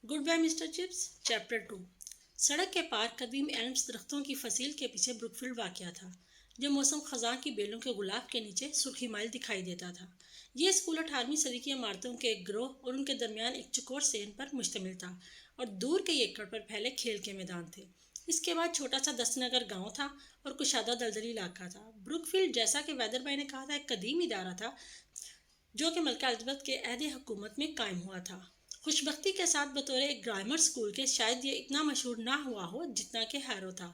Good bye Mister Chips chapter 2। सड़क के पार कदीम एल्म्स दरख्तों की फसील के पीछे ब्रुकफील्ड वाक़या था, जो मौसम खज़ां की बेलों के गुलाब के नीचे सुर्खी माइल दिखाई देता था। यह स्कूल 18वीं सदी की इमारतों के एक ग्रोह और उनके दरमियान एक चौकोर सेन पर मुश्तमिल था और दूर कई एकड़ पर फैले खेल के मैदान थे। इसके बाद छोटा सा दस्तनगर गांव था और कुशादा दलदली इलाका था। ब्रुकफील्ड, जैसा कि वेदर भाई ने कहा था, एक कदीम इदारा था जो कि मलका एलिज़ाबेथ के अहद हुकूमत में कायम हुआ था। खुशबख्ती के साथ बतौर एक ग्रामर स्कूल के शायद ये इतना मशहूर ना हुआ हो जितना कि हैरो था।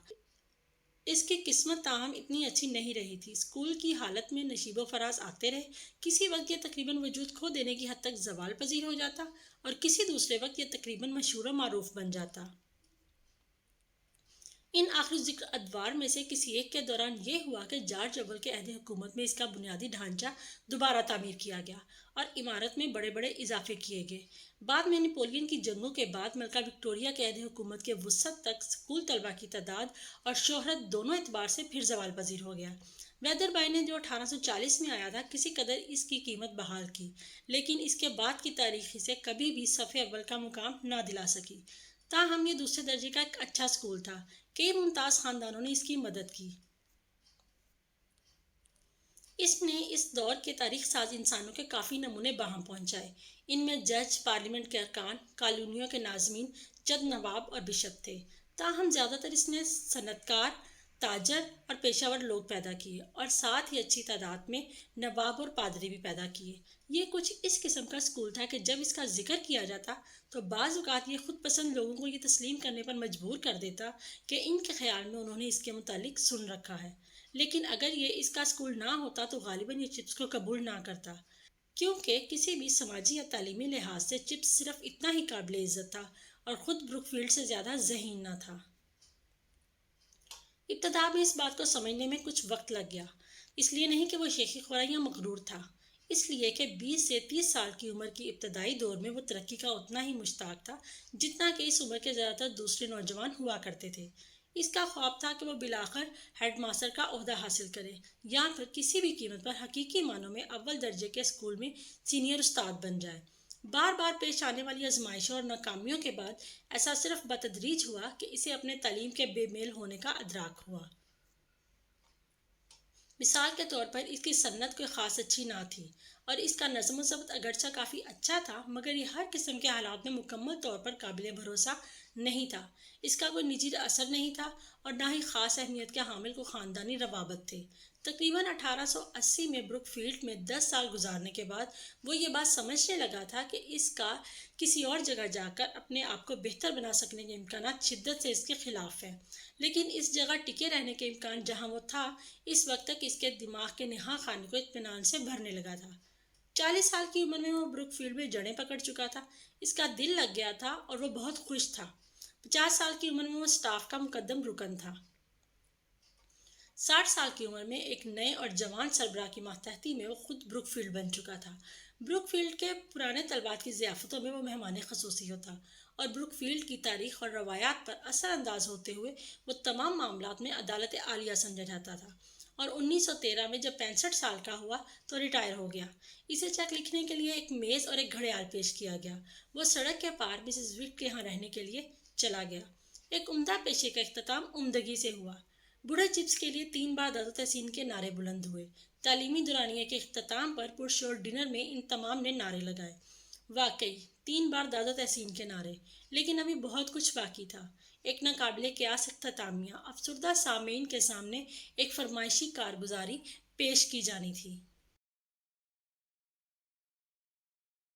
इसकी किस्मत ताहम इतनी अच्छी नहीं रही थी। स्कूल की हालत में नशीबो फराज आते रहे। किसी वक्त ये तकरीबन वजूद खो देने की हद तक जवाल पजीर हो जाता और किसी दूसरे वक्त ये तकरीबन मशहूर मारूफ बन जाता। इन आखिर जिक्र अदवार में से किसी एक के दौरान ये हुआ कि जॉर्ज अव्वल के अहद हुकूमत में इसका बुनियादी ढांचा दोबारा तामीर किया गया और इमारत में बड़े बड़े इजाफे किए गए। बाद में नेपोलियन की जंगों के बाद मलका विक्टोरिया के अहद हुकूमत के वसत तक स्कूल तलबा की तादाद और शोहरत दोनों एतबार से फिर जवाल पजीर हो गया। वैदर बाई ने जो 1840 में आया था किसी कदर इसकी कीमत बहाल की, लेकिन इसके बाद की तारीख इसे कभी भी सफ़े अव्वल का मुकाम ना दिला सकी। ताहम ये दूसरे दर्जे का एक अच्छा स्कूल था। कई मुमताज़ ख़ानदानों ने इसकी मदद की। इसने इस दौर के तारीख साज इंसानों के काफ़ी नमूने बाहम पहुंचाए। इनमें जज, पार्लियामेंट के अरकान, कॉलोनियों के नाजमीन, चंद नवाब और बिशप थे। ताहम ज़्यादातर इसने सनतकार, ताजर और पेशावर लोग पैदा किए और साथ ही अच्छी तादाद में नवाब और पादरी भी पैदा किए। ये कुछ इस किस्म का स्कूल था कि जब इसका जिक्र किया जाता तो बाज़ औक़ात ये खुद पसंद लोगों को ये तस्लीम करने पर मजबूर कर देता कि इनके ख्याल में उन्होंने इसके मुतालिक सुन रखा है। लेकिन अगर ये इसका स्कूल ना होता तो गालिबन ये चिप्स को कबूल ना करता, क्योंकि किसी भी समाजी या तालीमी लिहाज से चिप्स सिर्फ इतना ही काबिल इज़्ज़त था और ख़ुद ब्रुकफील्ड से ज़्यादा ज़हीन ना था। इब्तदा में इस बात को समझने में कुछ वक्त लग गया, इसलिए नहीं कि वो शेखी खुरा या मगरूर था, इसलिए कि 20 से 30 साल की उम्र की इब्तदाई दौर में वो तरक्की का उतना ही मुश्ताक था जितना कि इस उम्र के ज़्यादातर दूसरे नौजवान हुआ करते थे। इसका ख्वाब था कि वो बिलाखिर हेड मास्टर का ओहदा हासिल करे या फिर किसी भी कीमत पर हकीकी मानों में अव्वल दर्जे के स्कूल में सीनियर उस्ताद बन जाए। बार बार पेश आने वाली आजमाइशों और नाकामियों के बाद ऐसा सिर्फ बतदरीज हुआ कि इसे अपने तालीम के बेमेल होने का अदराक हुआ। मिसाल के तौर पर इसकी सन्नत कोई ख़ास अच्छी ना थी और इसका नज़्म ज़ब्त अगरचा काफ़ी अच्छा था, मगर ये हर किस्म के हालात में मुकम्मल तौर पर काबिल भरोसा नहीं था। इसका कोई निजी असर नहीं था और ना ही ख़ास अहमियत के हामिल को ख़ानदानी रवाबत थे। तकरीबन 1880 में ब्रुकफील्ड में 10 साल गुजारने के बाद वो ये बात समझने लगा था कि इसका किसी और जगह जाकर अपने आप को बेहतर बना सकने के इम्कान शिद्दत से इसके खिलाफ है। लेकिन इस जगह टिके रहने के इम्कान जहाँ वो था, इस वक्त तक इसके दिमाग के नेहा खाने को इत्मीनान से भरने लगा था। 40 साल की उम्र में वो ब्रुकफील्ड में जड़ें पकड़ चुका था। इसका दिल लग गया था और वो बहुत खुश था। 50 साल की उम्र में वो स्टाफ का मुकद्दम रुकन था। 60 साल की उम्र में एक नए और जवान सरबराह की मातहती में वो खुद ब्रुकफील्ड बन चुका था। ब्रुकफील्ड के पुराने तलबात की ज़ियाफ़तों में वो मेहमान खसूसी होता और ब्रुकफील्ड की तारीख और रवायात पर असर अंदाज होते हुए वो तमाम मामलात में अदालत आलिया समझा जाता था और 1913 में जब 65 साल का हुआ तो रिटायर हो गया। इसे चेक लिखने के लिए एक मेज़ और एक घड़ियाल पेश किया गया। वो सड़क के पार मिसेस विक के यहाँ रहने के लिए चला गया। एक उम्दा पेशे का इख्तिताम उम्दगी से हुआ। बूढ़े चिप्स के लिए 3 बार दादो तहसीन के नारे बुलंद हुए। तालीमी दुरानिया के इख्तिताम पर पुरशोर डिनर में इन तमाम ने नारे लगाए। वाकई 3 बार दादो तहसीन के नारे, लेकिन अभी बहुत कुछ बाकी था। एक नाकाबिले क़यास इख्तितामिया अफसरदा सामीन के सामने एक फरमाइशी कारगुजारी पेश की जानी थी।